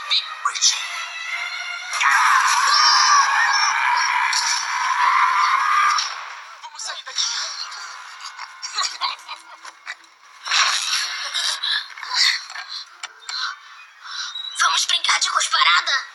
Big Richie. Vamos sair daqui. Vamos brincar de cusparada?